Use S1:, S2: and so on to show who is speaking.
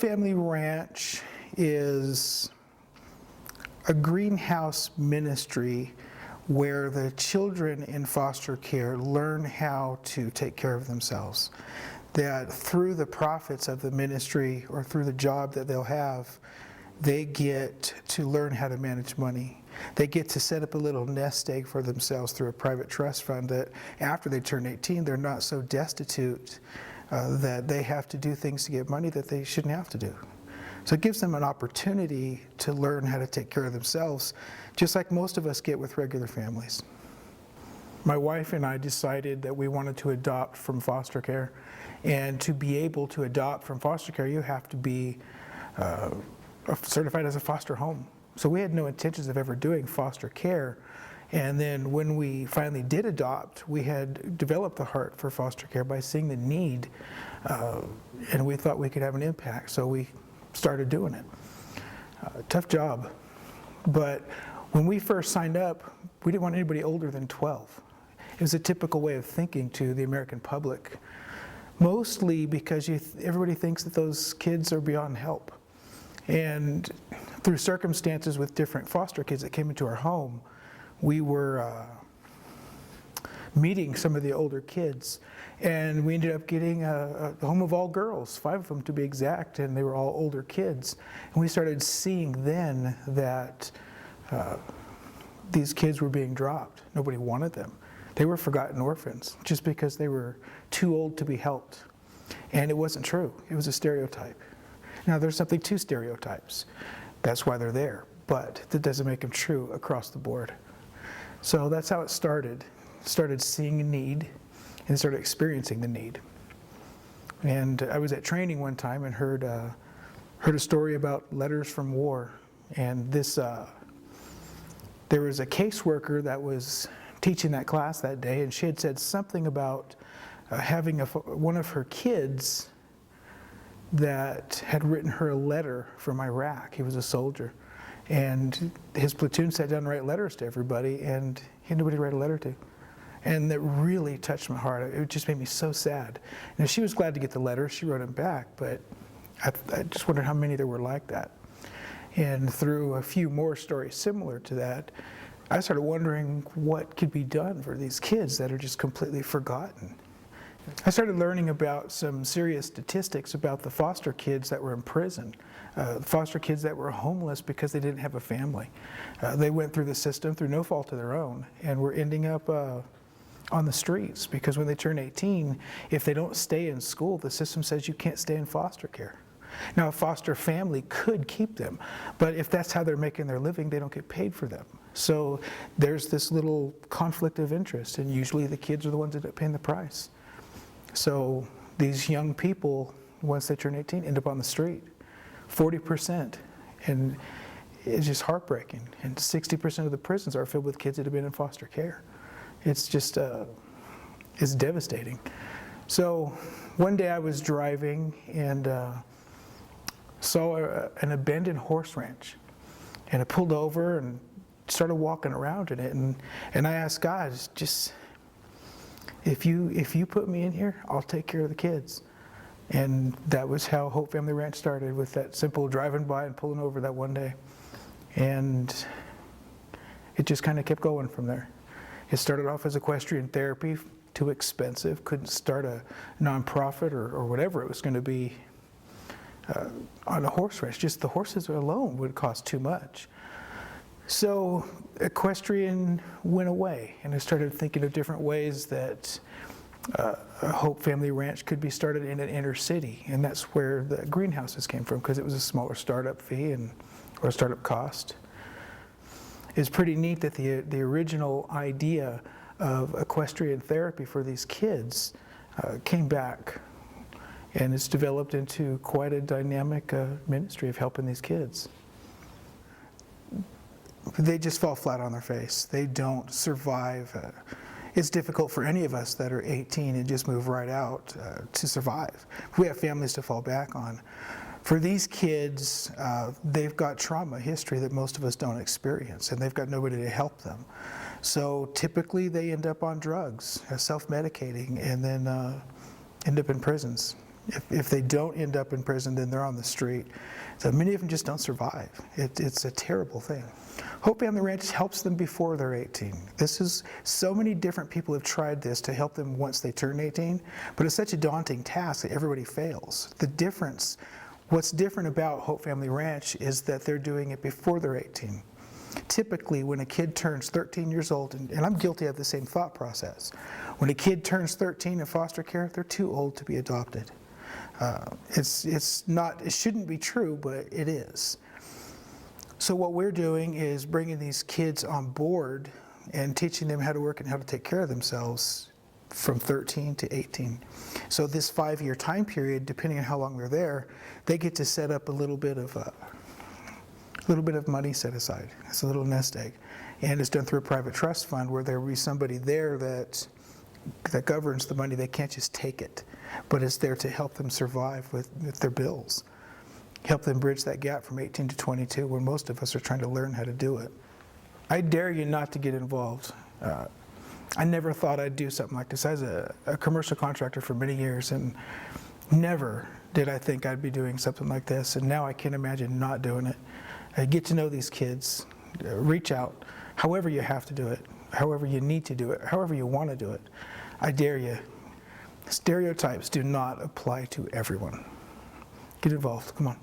S1: Family Ranch is a greenhouse ministry where the children in foster care learn how to take care of themselves. That through the profits of the ministry or through the job that they'll have, they get to learn how to manage money. They get to set up a little nest egg for themselves through a private trust fund that after they turn 18, they're not so destitute that they have to do things to get money that they shouldn't have to do. So it gives them an opportunity to learn how to take care of themselves, just like most of us get with regular families. My wife and I decided that we wanted to adopt from foster care. And to be able to adopt from foster care, you have to be certified as a foster home. So we had no intentions of ever doing foster care. And then when we finally did adopt, we had developed the heart for foster care by seeing the need, and we thought we could have an impact. So we started doing it. Tough job. But when we first signed up, we didn't want anybody older than 12. It was a typical way of thinking to the American public, mostly because everybody thinks that those kids are beyond help. And through circumstances with different foster kids that came into our home, we were meeting some of the older kids, and we ended up getting a home of all girls, 5 of them to be exact, and they were all older kids. And we started seeing then that these kids were being dropped. Nobody wanted them. They were forgotten orphans just because they were too old to be helped. And it wasn't true. It was a stereotype. Now there's something to stereotypes. That's why they're there. But that doesn't make them true across the board. So that's how it started. Started seeing a need and started experiencing the need. And I was at training one time and heard a story about letters from war. And this, there was a caseworker that was teaching that class that day, and she had said something about having one of her kids that had written her a letter from Iraq. He was a soldier. And his platoon sat down and write letters to everybody, and he had nobody to write a letter to. And that really touched my heart. It just made me so sad. And she was glad to get the letter. She wrote him back, but I just wondered how many there were like that. And through a few more stories similar to that, I started wondering what could be done for these kids that are just completely forgotten. I started learning about some serious statistics about the foster kids that were in prison, foster kids that were homeless because they didn't have a family. They went through the system through no fault of their own and were ending up on the streets because when they turn 18, if they don't stay in school, the system says you can't stay in foster care. Now, a foster family could keep them, but if that's how they're making their living, they don't get paid for them. So there's this little conflict of interest, and usually the kids are the ones that end up paying the price. So these young people, once they turn 18, end up on the street, 40%, and it's just heartbreaking. And 60% of the prisons are filled with kids that have been in foster care. It's just, it's devastating. So one day I was driving and saw an abandoned horse ranch, and I pulled over and started walking around in it, and I asked God, just if you put me in here, I'll take care of the kids. And that was how Hope Family Ranch started, with that simple driving by and pulling over that one day. And it just kind of kept going from there. It started off as equestrian therapy, too expensive, couldn't start a nonprofit or whatever it was going to be on a horse ranch. Just the horses alone would cost too much. So equestrian went away, and I started thinking of different ways that a Hope Family Ranch could be started in an inner city, and that's where the greenhouses came from, because it was a smaller startup fee or a startup cost. It's pretty neat that the original idea of equestrian therapy for these kids came back, and it's developed into quite a dynamic ministry of helping these kids. They just fall flat on their face. They don't survive. It's difficult for any of us that are 18 and just move right out to survive. We have families to fall back on. For these kids, they've got trauma history that most of us don't experience, and they've got nobody to help them. So typically they end up on drugs, self-medicating, and then end up in prisons. If they don't end up in prison, then they're on the street. So many of them just don't survive. It's a terrible thing. Hope Family Ranch helps them before they're 18. So many different people have tried this to help them once they turn 18, but it's such a daunting task that everybody fails. What's different about Hope Family Ranch is that they're doing it before they're 18. Typically, when a kid turns 13 years old, and I'm guilty of the same thought process, when a kid turns 13 in foster care, they're too old to be adopted. It shouldn't be true, but it is. So what we're doing is bringing these kids on board and teaching them how to work and how to take care of themselves from 13 to 18. So this 5-year time period, depending on how long they're there, they get to set up a little bit of money set aside. It's a little nest egg. And it's done through a private trust fund where there will be somebody there that governs the money. They can't just take it, but it's there to help them survive with their bills. Help them bridge that gap from 18 to 22 when most of us are trying to learn how to do it. I dare you not to get involved. I never thought I'd do something like this. I was a commercial contractor for many years, and never did I think I'd be doing something like this, and now I can't imagine not doing it. Get to know these kids, reach out, however you have to do it, however you need to do it, however you want to do it. I dare you. Stereotypes do not apply to everyone. Get involved, come on.